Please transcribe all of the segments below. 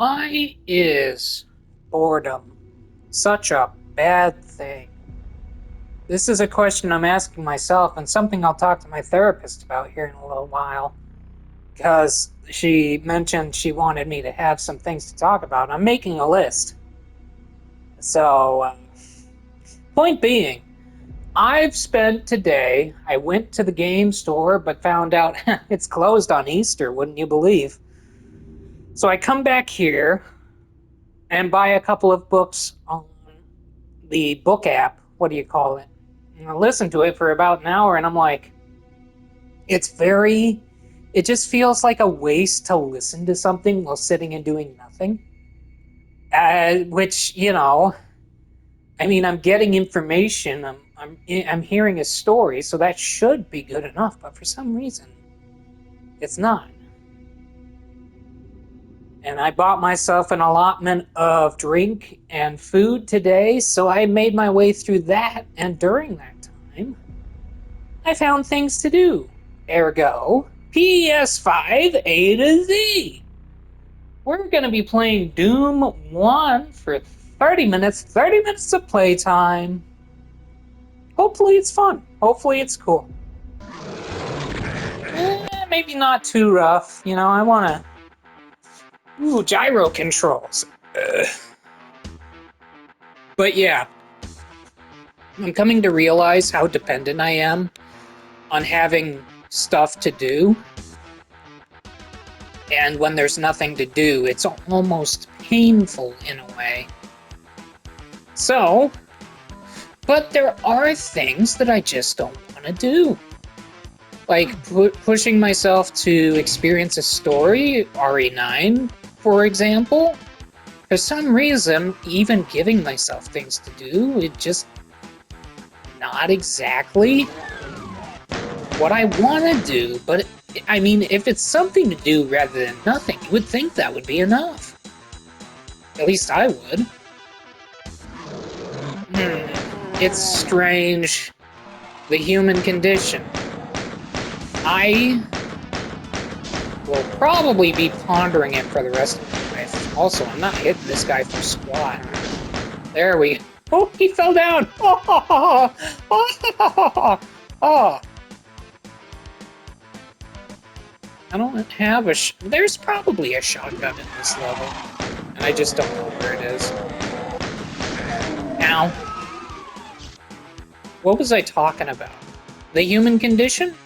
Why is boredom such a bad thing? This is a question I'm asking myself and something I'll talk to my therapist about here in a little while because she mentioned she wanted me to have some things to talk about. I'm making a list. So, point being, I've spent today, I went to the game store but found out it's closed on Easter, wouldn't you believe? So I come back here and buy a couple of books on the book app. What do you call it? And I listen to it for about an hour, and I'm like, it just feels like a waste to listen to something while sitting and doing nothing. Which, I mean, I'm getting information, I'm hearing a story, so that should be good enough, but for some reason, it's not. And I bought myself an allotment of drink and food today, so I made my way through that, and during that time, I found things to do. Ergo, PS5 A2Z. We're going to be playing Doom 1 for 30 minutes of playtime. Hopefully it's fun. Hopefully it's cool. Maybe not too rough. I want to... Ooh, gyro controls. But yeah, I'm coming to realize how dependent I am on having stuff to do. And when there's nothing to do, it's almost painful in a way. So, but there are things that I just don't want to do. Like pushing myself to experience a story, RE9, for example. For some reason, even giving myself things to do, it just not exactly what I want to do. But I mean, if it's something to do rather than nothing, you would think that would be enough. At least I would. It's strange. The human condition. I will probably be pondering it for the rest of my life. Also, I'm not hitting this guy for squat. There we go. Oh, he fell down! Oh, oh. I don't have a there's probably a shotgun in this level. And I just don't know where it is. Ow. What was I talking about? The human condition?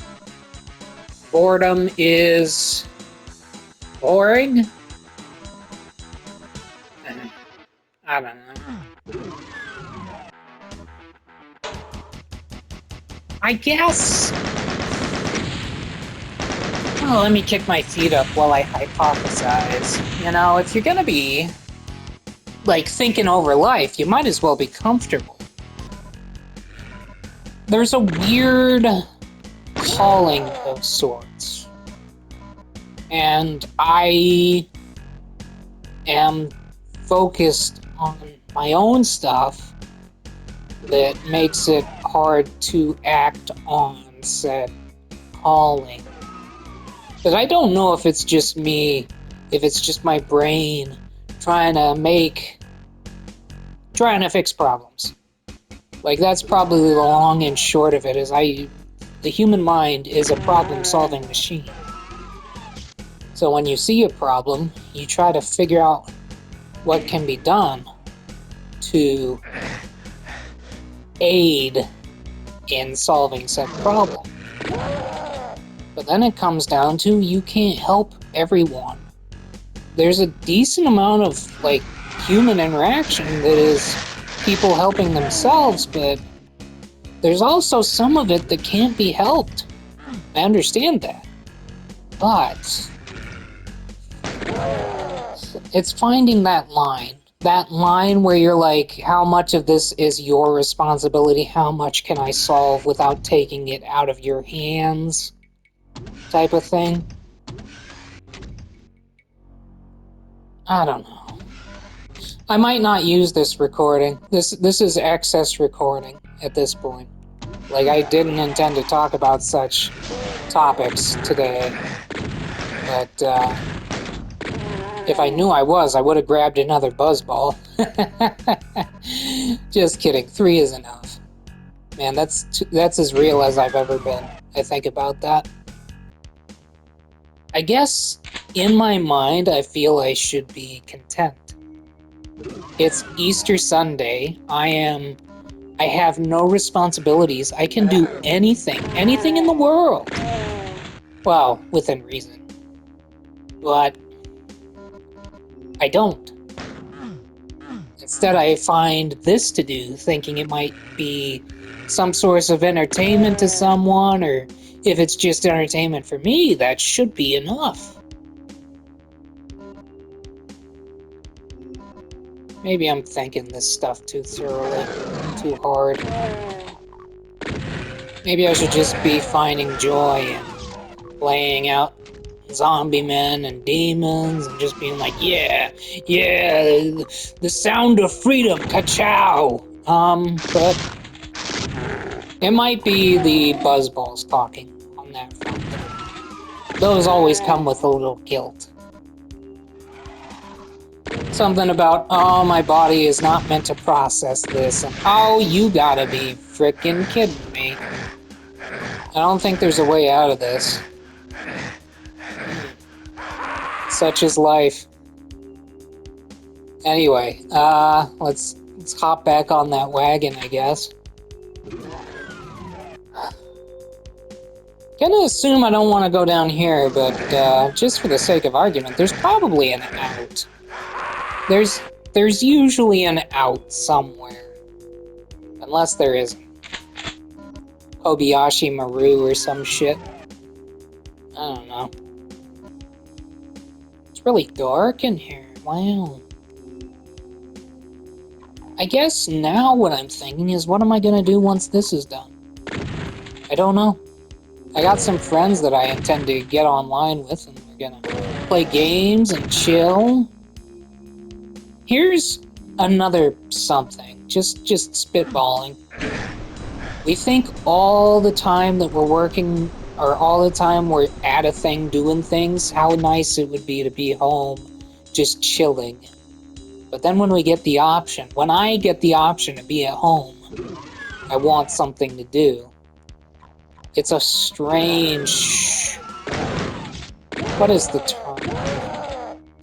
Boredom is boring? I don't know. I guess... Oh, let me kick my feet up while I hypothesize. If you're gonna be, thinking over life, you might as well be comfortable. There's a weird calling of sorts. And I am focused on my own stuff that makes it hard to act on said calling. But I don't know if it's just me, if it's just my brain trying to fix problems. That's probably the long and short of it, the human mind is a problem-solving machine. So when you see a problem, you try to figure out what can be done to aid in solving said problem. But then it comes down to you can't help everyone. There's a decent amount of, human interaction that is people helping themselves, but there's also some of it that can't be helped. I understand that. But it's finding that line where you're like, how much of this is your responsibility? How much can I solve without taking it out of your hands? Type of thing. I don't know. I might not use this recording. This is excess recording at this point. I didn't intend to talk about such topics today. But, If I knew I was, I would have grabbed another buzzball. Just kidding. 3 is enough. Man, that's as real as I've ever been. I think about that. I guess in my mind, I feel I should be content. It's Easter Sunday. I have no responsibilities. I can do anything in the world. Well, within reason. But I don't. Instead, I find this to do, thinking it might be some source of entertainment to someone, or if it's just entertainment for me, that should be enough. Maybe I'm thinking this stuff too thoroughly, too hard. Maybe I should just be finding joy in playing out zombie men and demons and just being like, yeah, the sound of freedom, ka-chow. But it might be the buzzballs talking on that front. Those always come with a little guilt. Something about, oh, my body is not meant to process this, and oh, you gotta be frickin' kidding me. I don't think there's a way out of this. Such is life. Anyway, let's hop back on that wagon, I guess. Gonna assume I don't want to go down here, but just for the sake of argument, there's probably an out. There's usually an out somewhere. Unless there isn't. Kobayashi Maru or some shit. I don't know. It's really dark in here. Wow. I guess now what I'm thinking is, what am I gonna do once this is done? I don't know. I got some friends that I intend to get online with, and we're gonna play games and chill. Here's another something, just spitballing. We think all the time that we're working, or all the time we're at a thing doing things, how nice it would be to be home, just chilling. But then when I get the option to be at home, I want something to do. It's a strange... What is the term?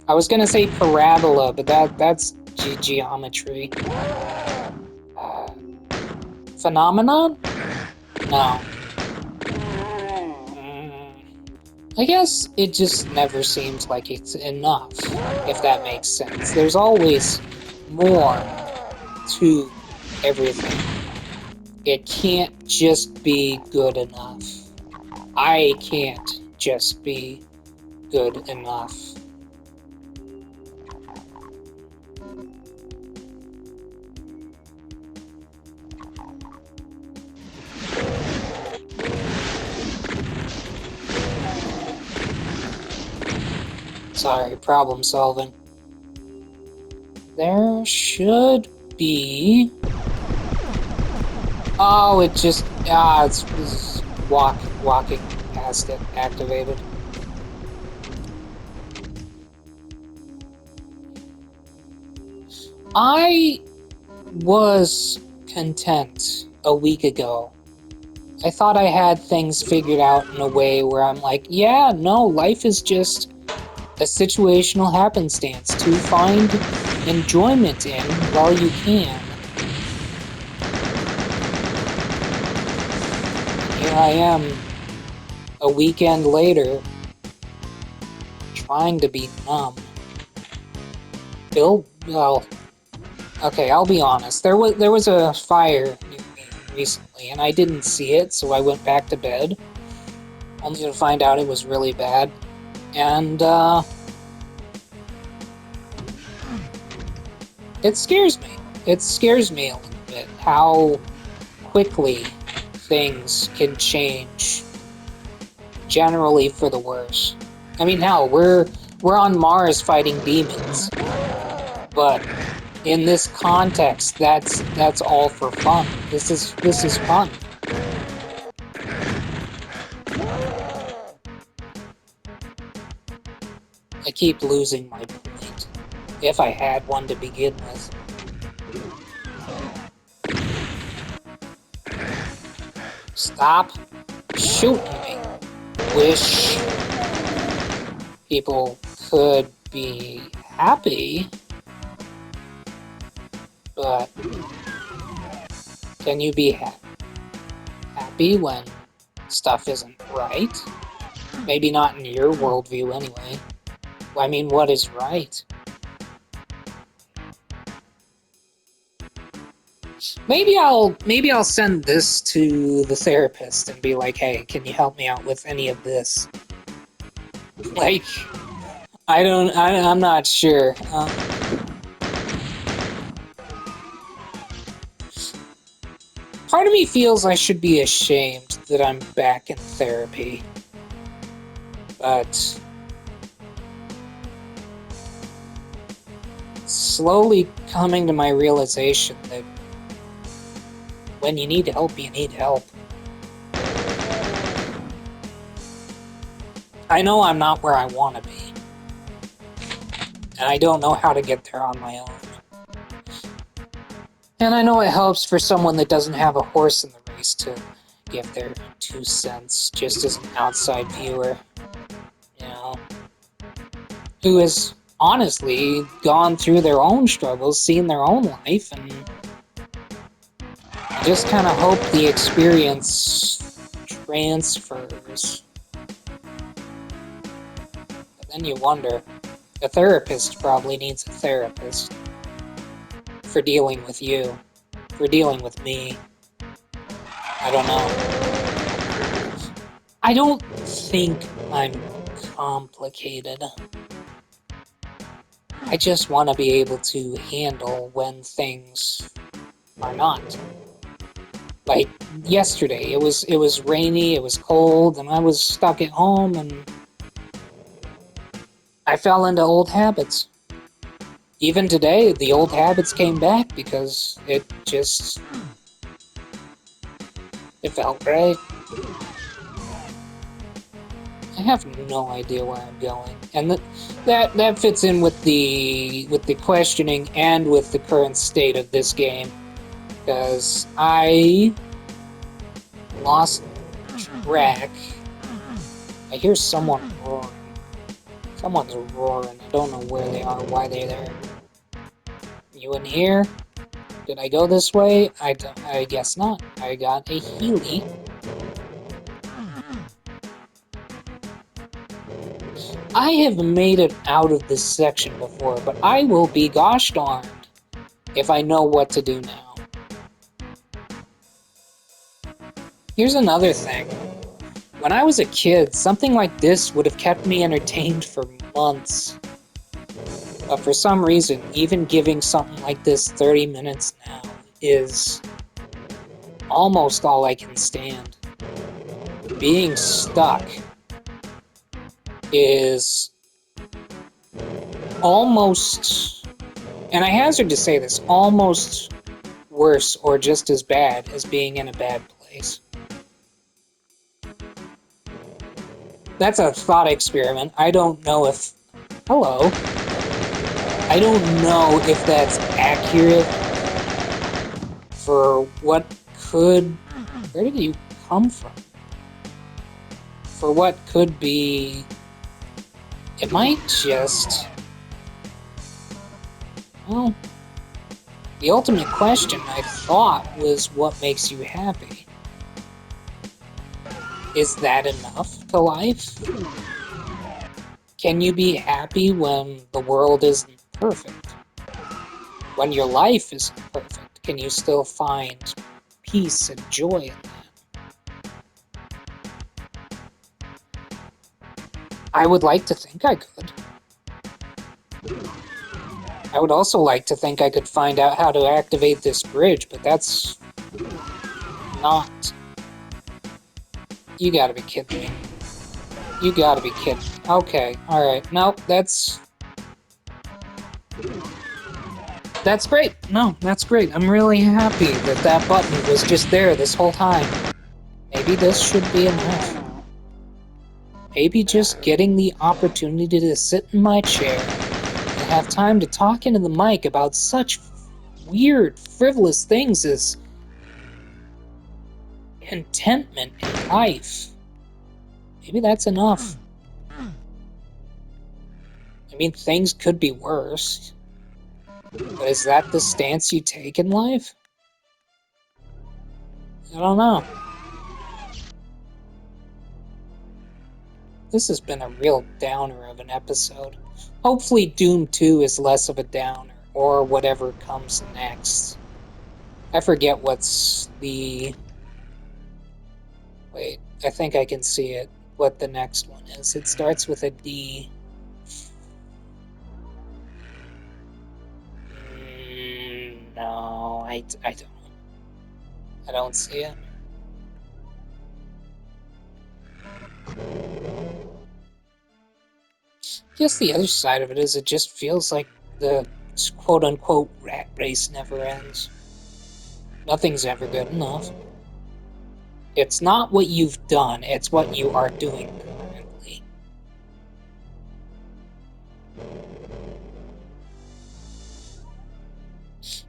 I was gonna say parabola, but that's geometry. Phenomenon? No. I guess it just never seems like it's enough, if that makes sense. There's always more to everything. It can't just be good enough. I can't just be good enough. Sorry, problem solving. There should be... Oh, it just... it's walking past it, activated. I was content a week ago. I thought I had things figured out in a way where I'm like, yeah, no, life is just a situational happenstance to find enjoyment in while you can. Here I am, a weekend later, trying to be numb. Okay, I'll be honest. There was a fire near me recently, and I didn't see it, so I went back to bed, only to find out it was really bad. And, it scares me. It scares me a little bit how quickly things can change, generally for the worse. I mean, hell, we're on Mars fighting demons, but in this context, that's all for fun. This is fun. I keep losing my point. If I had one to begin with. Stop shooting me. Wish people could be happy, but can you be happy when stuff isn't right? Maybe not in your worldview anyway. I mean, what is right? Maybe I'll send this to the therapist and be like, hey, can you help me out with any of this? Like, I'm not sure. Part of me feels I should be ashamed that I'm back in therapy. But slowly coming to my realization that when you need help, you need help. I know I'm not where I want to be. And I don't know how to get there on my own. And I know it helps for someone that doesn't have a horse in the race to give their 2 cents just as an outside viewer, you know, who has honestly gone through their own struggles, seen their own life, and just kind of hope the experience transfers. But then you wonder, a therapist probably needs a therapist for dealing with you, for dealing with me. I don't know. I don't think I'm complicated. I just want to be able to handle when things are not. Like yesterday, it was rainy, it was cold, and I was stuck at home, and I fell into old habits. Even today, the old habits came back because it felt right. I have no idea where I'm going, and that fits in with the questioning and with the current state of this game, because I lost track. I hear someone roaring. Someone's roaring. I don't know where they are, why they're there. You in here? Did I go this way? I guess not. I got a Healy. I have made it out of this section before, but I will be gosh darned if I know what to do now. Here's another thing. When I was a kid, something like this would have kept me entertained for months. But for some reason, even giving something like this 30 minutes now is almost all I can stand. Being stuck is almost, and I hazard to say this, almost worse or just as bad as being in a bad place. That's a thought experiment. I don't know if... Hello. I don't know if that's accurate for what could... Where did you come from? For what could be... It might just... Well, the ultimate question I thought was what makes you happy. Is that enough to life? Can you be happy when the world isn't perfect? When your life isn't perfect, can you still find peace and joy in that? I would like to think I could. I would also like to think I could find out how to activate this bridge, but that's not... You gotta be kidding me. You gotta be kidding me. Okay, alright. Nope, that's great. No, that's great. I'm really happy that that button was just there this whole time. Maybe this should be enough. Maybe just getting the opportunity to sit in my chair and have time to talk into the mic about such weird, frivolous things as contentment in life. Maybe that's enough. I mean, things could be worse. But is that the stance you take in life? I don't know. This has been a real downer of an episode. Hopefully Doom 2 is less of a downer, or whatever comes next. I forget what's the... Wait, I think I can see it, what the next one is. It starts with a D. No, I don't. I don't see it. Guess the other side of it is it just feels like the quote-unquote rat race never ends. Nothing's ever good enough. It's not what you've done, it's what you are doing currently.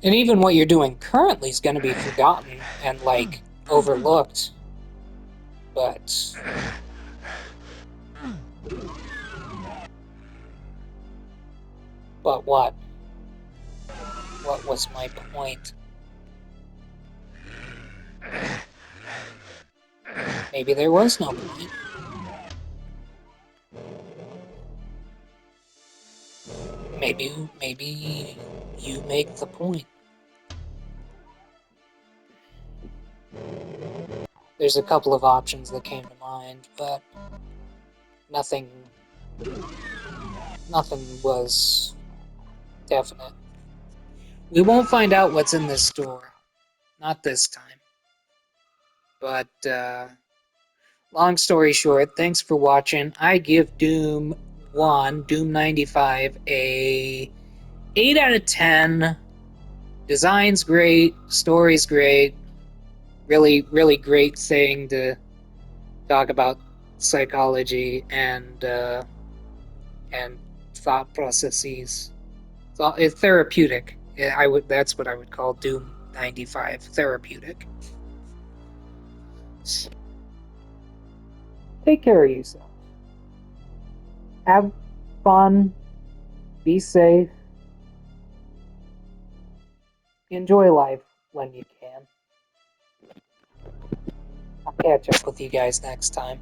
And even what you're doing currently is going to be forgotten and, like, overlooked. But... But what? What was my point? Maybe there was no point. Maybe you make the point. There's a couple of options that came to mind, but nothing was definite. We won't find out what's in this store. Not this time. But, long story short, thanks for watching. I give Doom 1, Doom 95, a 8 out of 10. Design's great, story's great. Really, really great thing to talk about psychology and thought processes. It's therapeutic. That's what I would call Doom 95, therapeutic. Take care of yourself. Have fun. Be safe. Enjoy life when you can. I'll catch up with you guys next time.